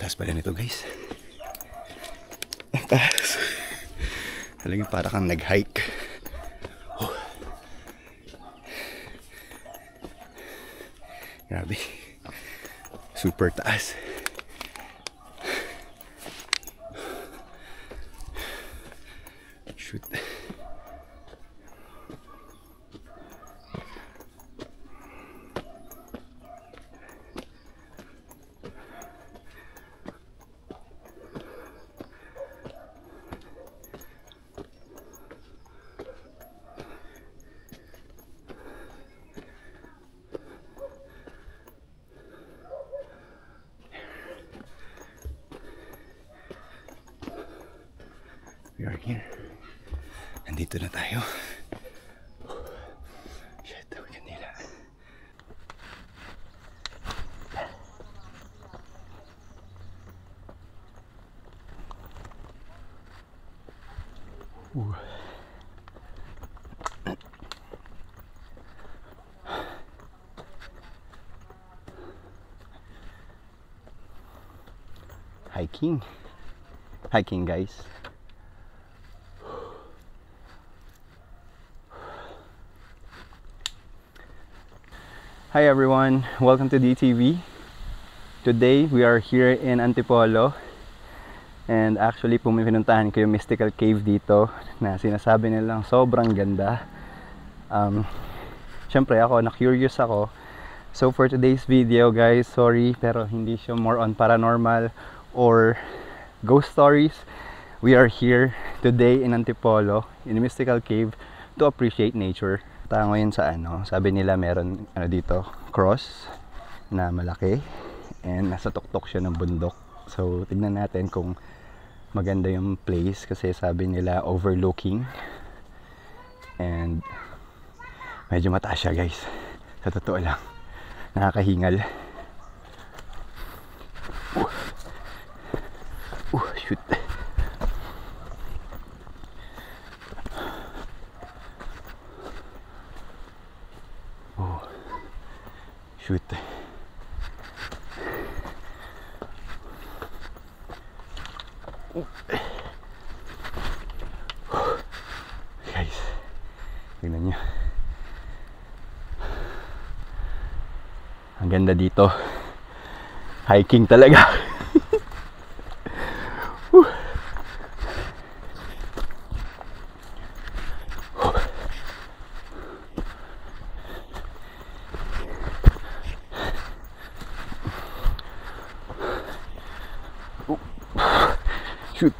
taas pala nito guys. Ang taas. Talagang para kang nag-hike. Oh. Grabe. Super taas. Shoot. We are here. Nandito na tayo. Shit, we can need that. Hiking guys. Hi everyone, welcome to DTV. Today we are here in Antipolo, and actually pinuntahan ko yung mystical cave dito na sinasabi nilang sobrang ganda. Syempre ako, na-curious ako. So for today's video guys, sorry pero hindi siya more on paranormal or ghost stories. We are here today in Antipolo, in a mystical cave, to appreciate nature. Tayo ngayon sa sabi nila meron dito, cross na malaki and nasa tuktok siya ng bundok. So tignan natin kung maganda yung place kasi sabi nila overlooking, and medyo mataas siya guys, sa totoo lang, nakakahingal. Shoot. Shoot. Guys, tingnan nyo. Ang ganda dito. Hiking talaga. Shoot.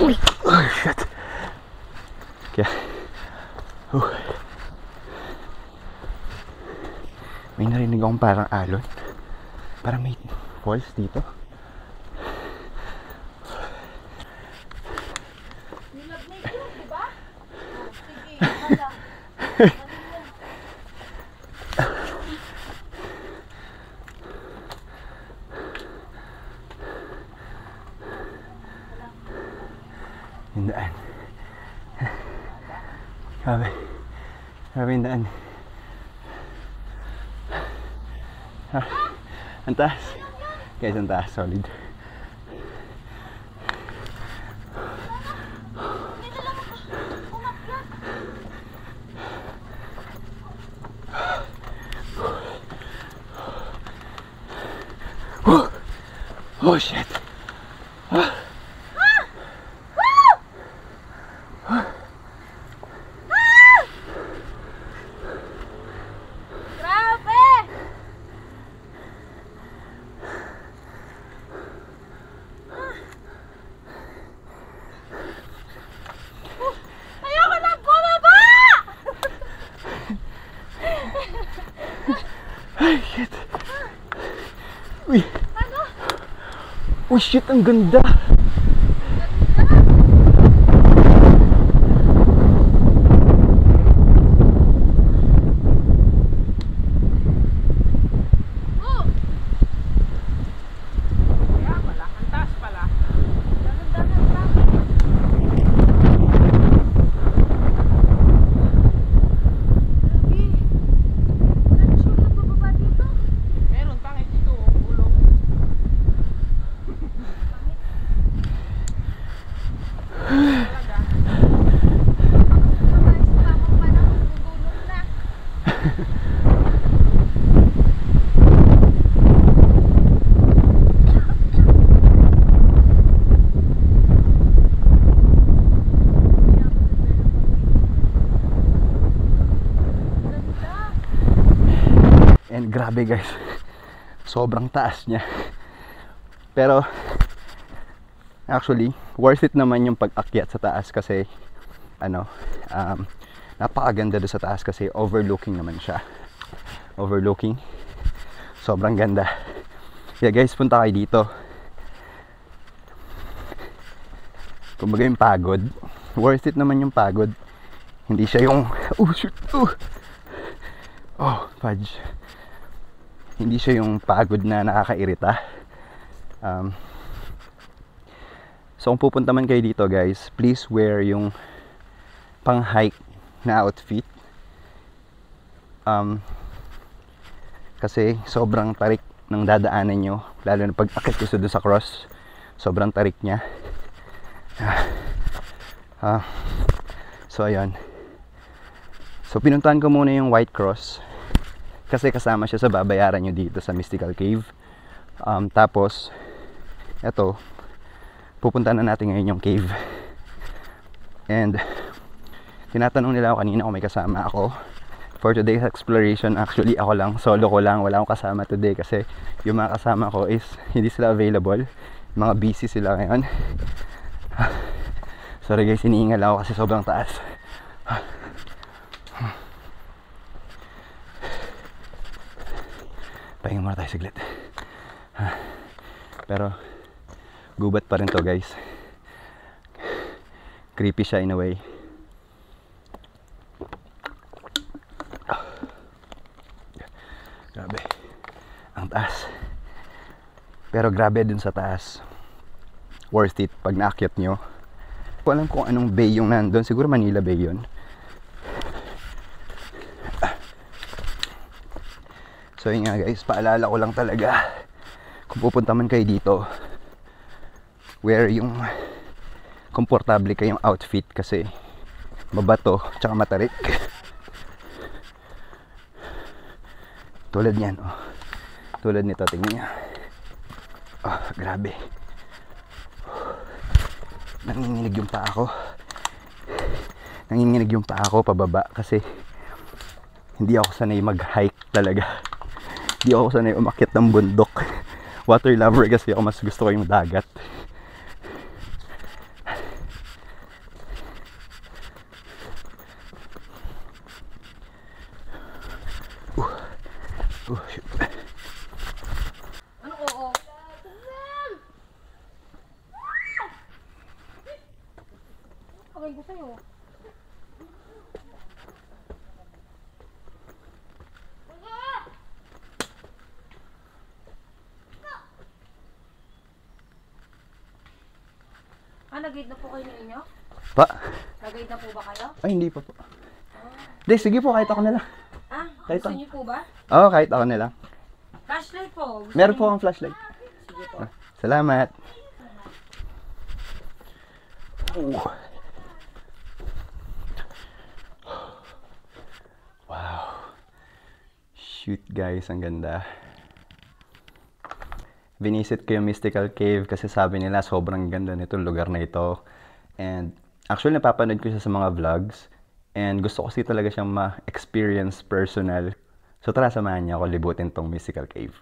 Uy. Oh, shit. Kaya. May narinig akong parang alon. Parang may falls dito. Yung daan. Grabe yung daan. Ang taas. Guys, ang taas. Solid. Oh shit. Ay, shit. Uy. Ano? Oh shit, ang ganda. Grabe guys. Sobrang taas niya. Pero actually, worth it naman yung pag-akyat sa taas kasi napakaganda doon sa taas kasi overlooking naman siya. Overlooking. Sobrang ganda. Yeah guys, punta kayo dito. Kumbaga yung pagod. Worth it naman yung pagod. Hindi siya yung fudge. Hindi siya yung pagod na nakakairita. So kung pupunta man kayo dito guys, please wear yung pang hike na outfit. Kasi sobrang tarik ng dadaanan nyo, lalo na pag akit ko doon sa cross. Sobrang tarik niya. So ayun. So pinuntahan ko muna yung White Cross kasi kasama siya sa babayaran nyo dito sa Mystical Cave. Tapos eto, pupunta na natin ngayon yung cave. And tinatanong nila ako kanina kung may kasama ako for today's exploration. Actually ako lang, solo ko lang, wala akong kasama today kasi yung mga kasama ko is hindi sila available, mga busy sila ngayon. Sorry guys, iniingal ako kasi sobrang taas. Pahinga muna tayo saglit. Pero gubat pa rin to guys. Creepy siya in a way. Grabe. Ang taas. Pero grabe dun sa taas. Worth it pag naakyat nyo. Hindi ko alam kung anong bay yung nandun. Siguro Manila Bay yun. So yun nga guys, paalala ko lang talaga. Kung pupunta man kayo dito, wear yung komportable kayong outfit kasi mabato tsaka matarik. Tulad niyan, oh. Tulad nito, tingnan niyo. Oh, grabe. Nanginginig yung paa ko. Nanginginig yung paa ko pababa kasi hindi ako sanay mag-hike talaga. Hindi ako sanay umakyat ng bundok. Water lover kasi ako, mas gusto ko yung dagat. Shoot. Ano oo? Okay ko sa'yo. Nag-guide na po kayo ng inyo? Pa? Nag-guide na po ba kayo? Ay, hindi pa po. Di, sige po, kahit ako na lang. Gusto niyo po ba? Oo, kahit ako na lang. Flashlight po. Meron po akong flashlight. Sige po. Salamat. Wow. Shoot guys, ang ganda. Binisit ko yung Mystical Cave kasi sabi nila sobrang ganda nitong lugar na ito. And actually napapanood ko siya sa mga vlogs. And gusto ko kasi talaga siyang ma-experience personal. So tara, samahan niya ako libutin tong Mystical Cave.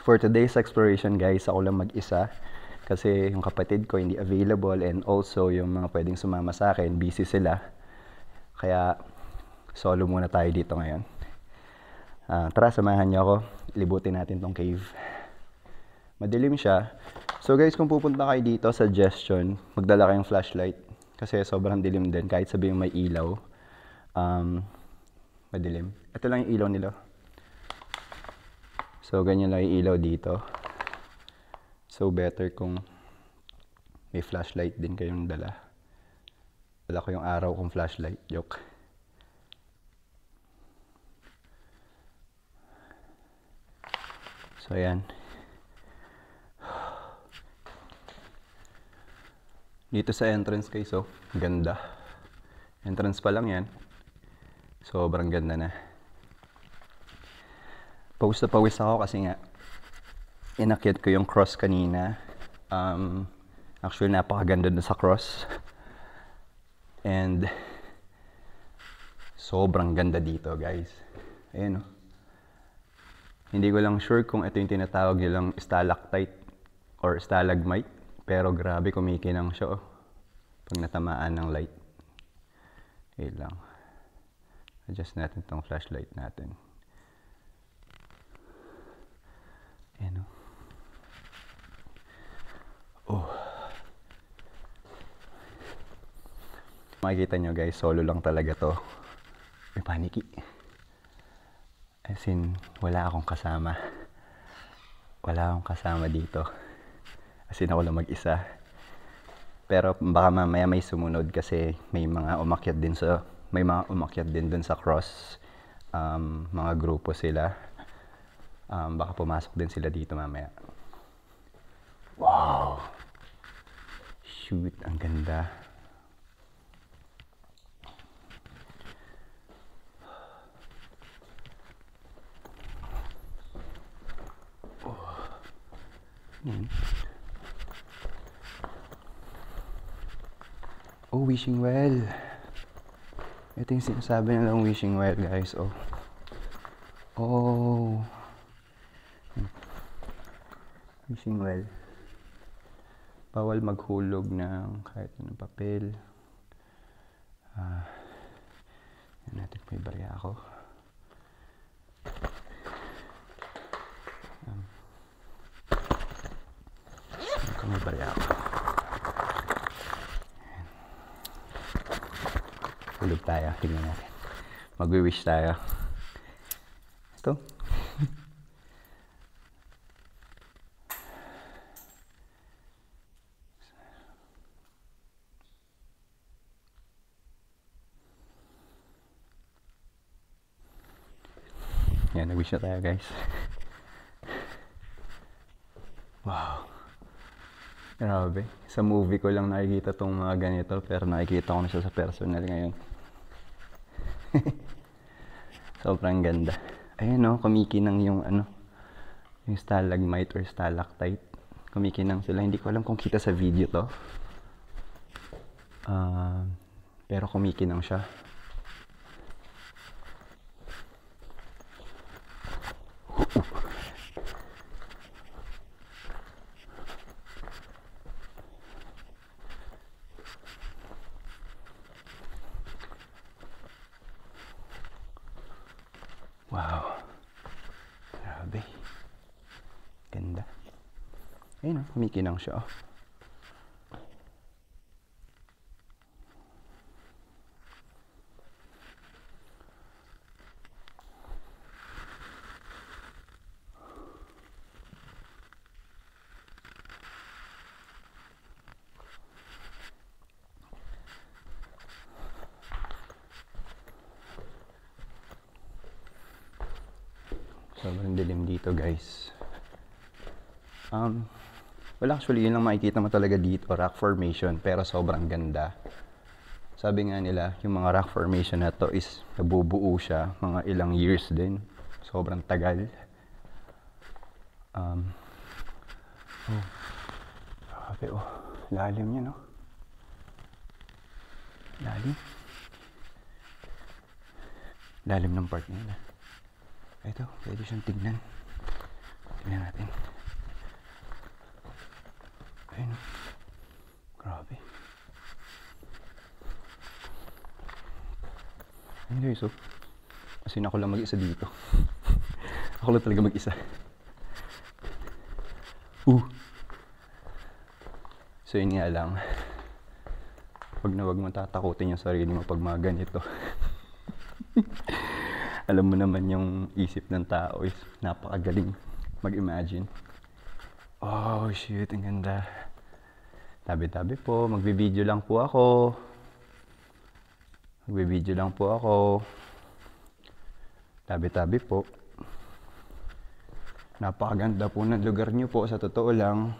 For today's exploration guys, ako lang mag-isa. Kasi yung kapatid ko hindi available and also yung mga pwedeng sumama sa akin, busy sila. Kaya solo muna tayo dito ngayon. Tara, samahan niyo ako. Libutin natin tong cave. Madilim siya. So guys, kung pupunta kayo dito, suggestion, magdala kayong flashlight. Kasi sobrang dilim din. Kahit sabihin may ilaw, madilim. Ito lang yung ilaw nila. So ganyan lang yung ilaw dito. So better kung may flashlight din kayong dala. Dala ko yung araw kong flashlight. Joke. So ayan. Dito sa entrance guys, oh, ganda. Entrance pa lang yan. Sobrang ganda na. Pawis na pawis ako kasi nga inakyat ko yung cross kanina. Actually napakaganda na sa cross. And Sobrang ganda dito, guys. Ayan, oh. Hindi ko lang sure kung ito yung tinatawag nilang stalactite or stalagmite. Pero grabe, kumikinang siya, oh. Pag natamaan ng light. Wait lang. Adjust natin tong flashlight natin. Ayan, oh. Oh. Makikita nyo, guys, solo lang talaga to. May paniki. As in, wala akong kasama. Wala akong kasama dito. As in, ako lang mag-isa. Pero baka mamaya may sumunod kasi may mga umakyat din dun sa cross. Mga grupo sila. Baka pumasok din sila dito mamaya. Wow! Shoot, ang ganda. Oh, wishing well. Ito yung sinasabi nilang wishing well, guys. Oh. Oh. Wishing well. Bawal maghulog ng kahit anong papel. Yan natin, may barya ako. May barya ako. Hulog tayo. Tingnan natin. Mag-wish tayo. Ito. Yan, nag-wish na tayo, guys. Wow. Grabe. Sa movie ko lang nakikita tong mga ganito, pero nakikita ko na siya sa personal ngayon. Sobrang ganda. Ayan, oh, kumikinang yung yung stalagmite or stalactite. Kumikinang sila. Hindi ko alam kung kita sa video to. Pero kumikinang siya. Wow. Grabe. Ganda. Ayun, kumikinang siya, oh. Sobrang dilim dito, guys. Wala, actually, yun lang makikita mo talaga dito, rock formation, pero sobrang ganda. Sabi nga nila, yung mga rock formation na to is nabubuo siya mga ilang years din. Sobrang tagal. Oh, grabe, oh. Lalim niya, no? Lalim. Lalim ng part niya. Ito, pwede siyang tignan. Tignan natin. Ayun. Grabe. Ayun, guys, oh. As in, ako lang mag-isa dito. Ako lang talaga mag-isa. So, yun nga lang. Wag na wag mo tatakutin yung sarili mo pag mga ganito. Alam mo naman yung isip ng tao is napakagaling mag-imagine. Oh, shit, ang ganda. Tabi-tabi po, magbibideo lang po ako. Tabi-tabi po. Napakaganda po ng lugar niyo po, sa totoo lang.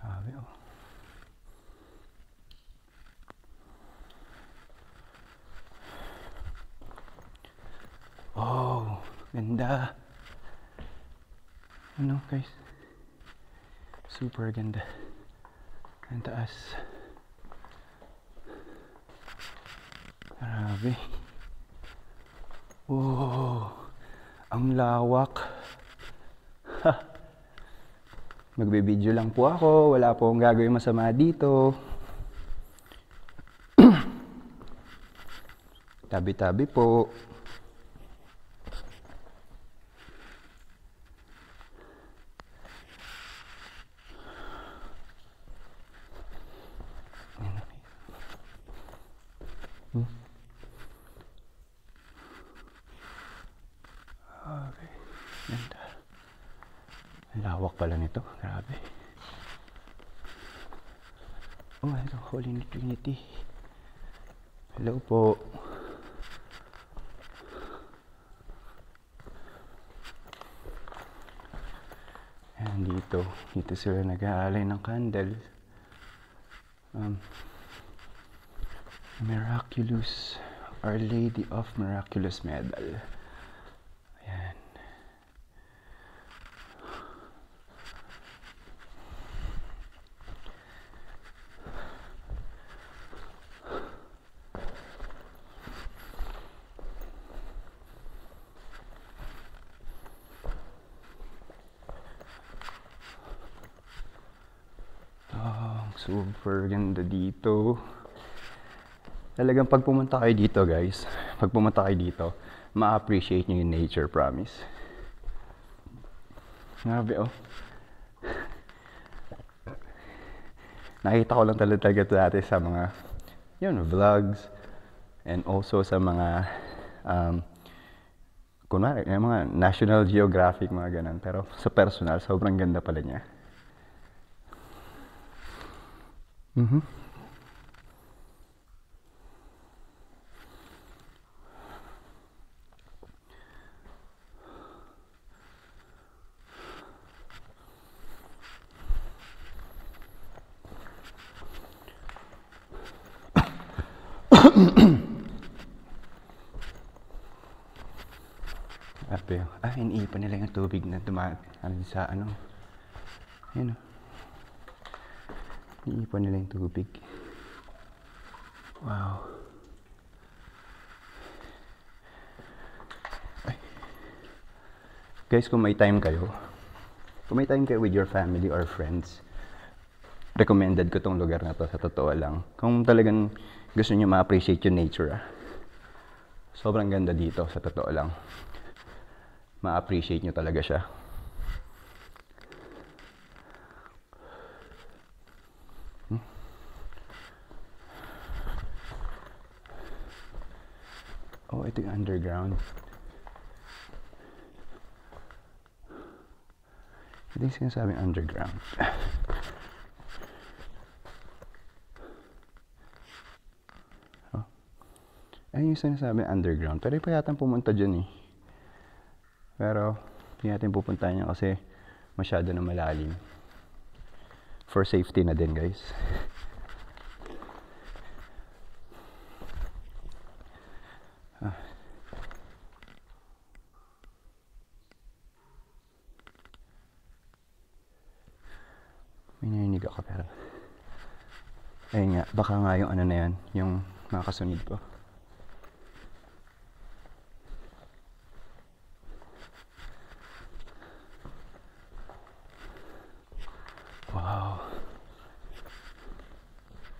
Grabe, oh. Oh, ganda. Ano, guys? Super ganda. Ang taas. Grabe. Oh, ang lawak. Magbe-video lang po ako. Wala po akong gagawin masama dito. Tabi-tabi po. Okay. Ganda. Ang lawak pala nito. Grabe. Oh, ito. Holy Trinity. Hello po. Ayan dito. Dito sila nag-aalay ng candle. Miraculous. Our Lady of Miraculous Medal. Ayan. Super ganda dito. Talagang pag pumunta kayo dito guys, pag pumunta kayo dito, ma-appreciate nyo yung nature, promise. Grabe oh. Nakita ko lang talaga dati sa mga vlogs and also sa mga kunwari, yung mga National Geographic, mga ganun. Pero sa personal, sobrang ganda pala niya. Grabe. Iniipon nila yung tubig na sa ano. Ayun oh. Iniipon nila yung tubig. Wow. Ay. Guys, kung may time kayo with your family or friends, recommended ko tong lugar na to, sa totoo lang. Kung talagang gusto niyo ma-appreciate yung nature, sobrang ganda dito, sa totoo lang. Ma-appreciate nyo talaga siya. Oh, ito yung underground. Ito yung sinasabing underground. Oh. Ayun yung sinasabing underground. Pero pa yata pumunta dyan eh. Pero hindi natin pupuntahan niya kasi masyado na malalim. For safety na din guys. May narinig ako pero ayun nga, baka nga yung ano na yan, yung mga kasunod ko. Wow.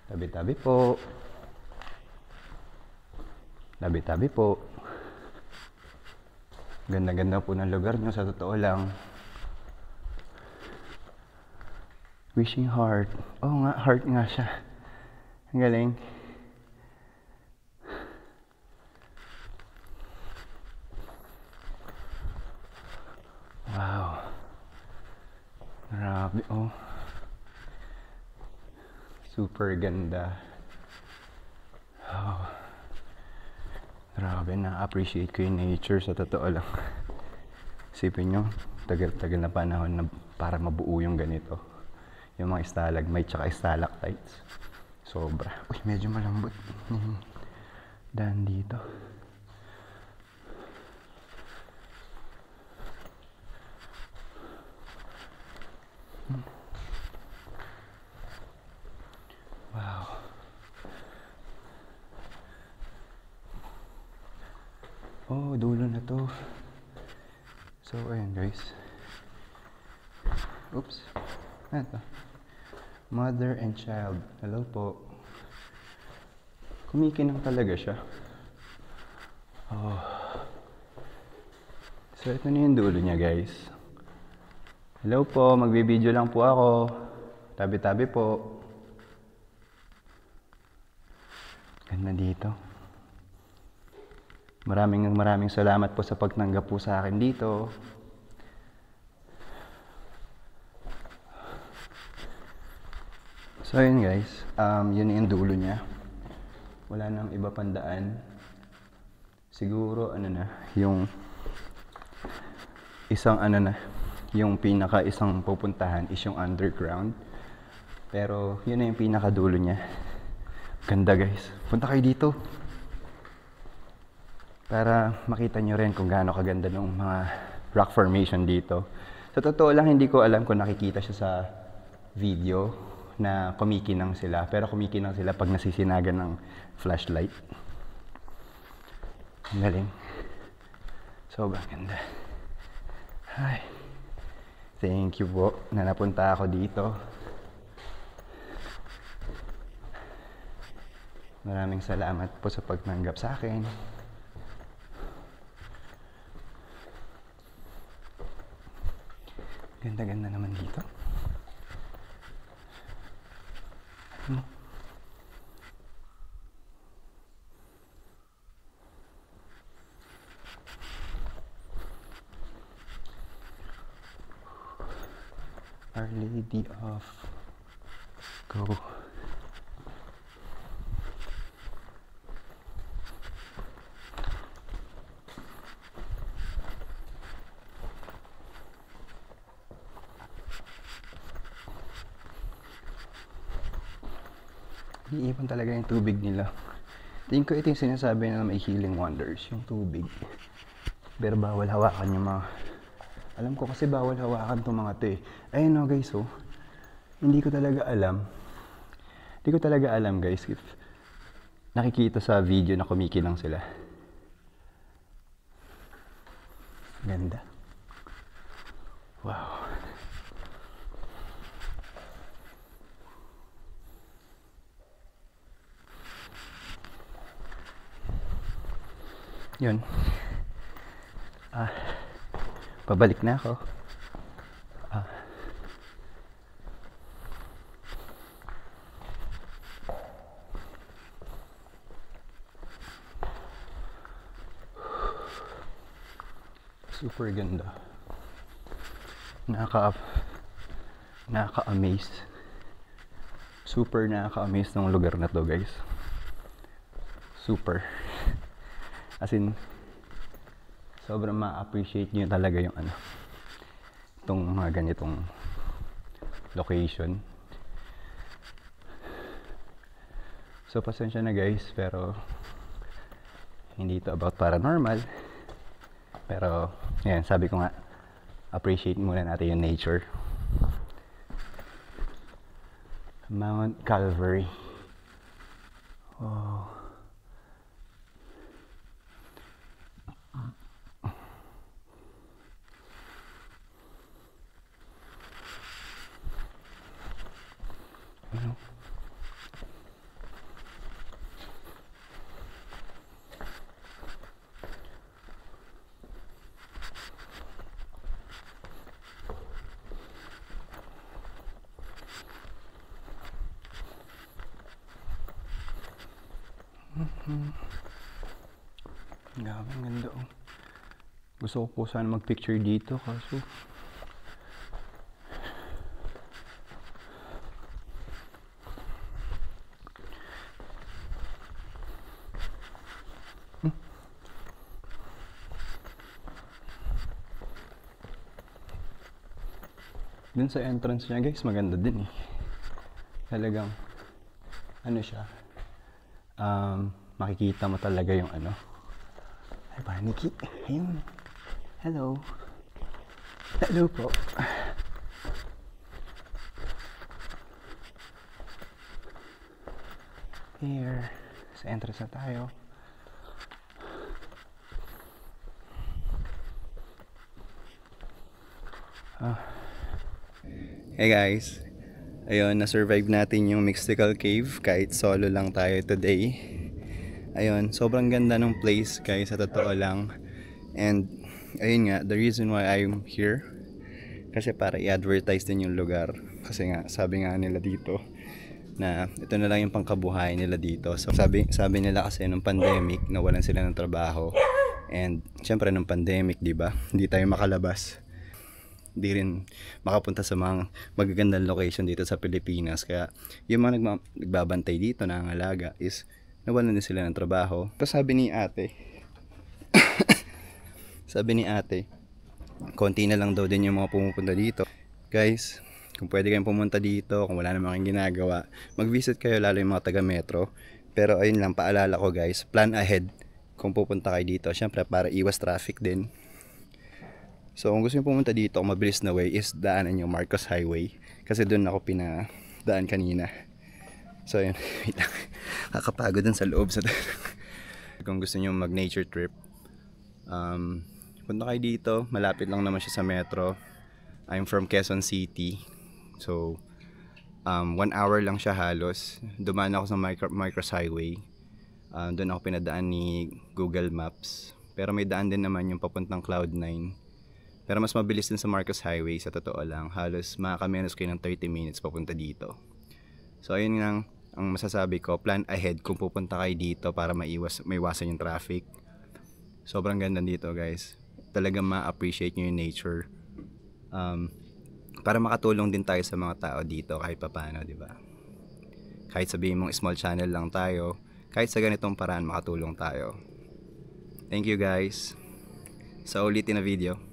Tabi-tabi po. Tabi-tabi po. Ganda-ganda po ng lugar nyo, sa totoo lang. Wishing heart. Oo nga, heart nga siya. Ang galing. Wow. Grabe oh. Super ganda. Oh. Grabe, na-appreciate ko yung nature, sa totoo lang. Isipin nyo, tagal-tagal na panahon na para mabuo yung ganito. Yung mga stalagmite tsaka stalactites. Sobra. Uy, medyo malambot. Daan dito. Wow. Oh, dulo na to. So, ayan guys. Oops. Ano to? Mother and child. Hello po. Kumikinang talaga siya. Oh. So, ito na yung dulo niya guys. Hello po, magbibideo lang po ako. Tabi-tabi po. Ganda dito. Maraming salamat po sa pagtanggap po sa akin dito. So yun guys, yun yung dulo niya. Wala nang iba pang daan. Siguro yung yung pinaka isang pupuntahan is yung underground. Pero yun na yung pinaka dulo niya. Ganda guys. Punta kayo dito. Para makita nyo rin kung gaano kaganda ng mga rock formation dito. Sa totoo lang, hindi ko alam kung nakikita siya sa video na kumikinang sila. Pero kumikinang sila pag nasisinagan ng flashlight. Ang galing. Sobrang ganda. Hi. Thank you po na napunta ako dito. Maraming salamat po sa pagtanggap sa akin. Ganda-ganda naman dito. Our Lady of Go. Iipon talaga yung tubig nila. Tingin ko ito yung sinasabi na may healing wonders, yung tubig. Pero bawal hawakan yung mga... Alam ko kasi bawal hawakan itong mga to eh. Ayun o guys oh. Hindi ko talaga alam guys if nakikita sa video na kumikinang sila. Ganda. Wow. Yun. Pabalik na ako. Super ganda. Nakaka-amaze. Super nakaka-amaze ng lugar na to guys. Super. As in, sobrang ma-appreciate nyo talaga yung itong mga ganitong location. So, pasensya na guys, pero hindi ito about paranormal. Pero, yan, sabi ko nga, appreciate muna natin yung nature. Mount Calvary. Oh. Ano? Grabe, ang ganda oh. Gusto ko po sana mag-picture dito kaso dun sa entrance niya guys, maganda din eh. Talagang siya, makikita mo talaga yung ay paniki, ayun, hello po. Here sa entrance na tayo. Hey guys, ayun, na-survive natin yung Mystical Cave kahit solo lang tayo today. Ayun, sobrang ganda ng place guys, sa totoo lang. And ayun nga, the reason why I'm here, kasi para i-advertise din yung lugar. Kasi nga, sabi nga nila dito, na ito na lang yung pangkabuhayan nila dito. So sabi nila kasi nung pandemic, nawalan sila ng trabaho. And syempre nung pandemic, di ba? Hindi tayo makalabas. Hindi rin makapunta sa mga magagandang location dito sa Pilipinas. Kaya yung mga nagbabantay dito na ang alaga is nawalan din sila ng trabaho. Tapos sabi ni ate, konti na lang daw din yung mga pumupunta dito. Guys, kung pwede kayong pumunta dito, kung wala namang ginagawa, mag-visit kayo, lalo yung mga taga metro. Pero ayun lang, paalala ko guys, plan ahead kung pupunta kayo dito. Syempre para iwas traffic din. So kung gusto nyo pumunta dito, kung mabilis na way is daanan yung Marcos Highway. Kasi doon ako pinadaan kanina. So yun, wait lang. Kakapagod dun sa loob. Kung gusto nyo mag nature trip, punta kayo dito. Malapit lang naman siya sa metro. I'm from Quezon City. So 1 hour lang siya halos. Dumaan ako sa Marcos Highway. Doon ako pinadaan ni Google Maps. Pero may daan din naman yung papuntang Cloud9. Pero mas mabilis din sa Marcos Highway, sa totoo lang. Halos makakamenos kayo ng 30 minutes papunta dito. So ayun lang ang masasabi ko, plan ahead kung pupunta kayo dito para maiwasan yung traffic. Sobrang ganda dito guys. Talagang ma-appreciate nyo yung nature. Para makatulong din tayo sa mga tao dito kahit papaano, di ba? Kahit sabihin mong small channel lang tayo, kahit sa ganitong paraan makatulong tayo. Thank you guys. Sa ulitin na video.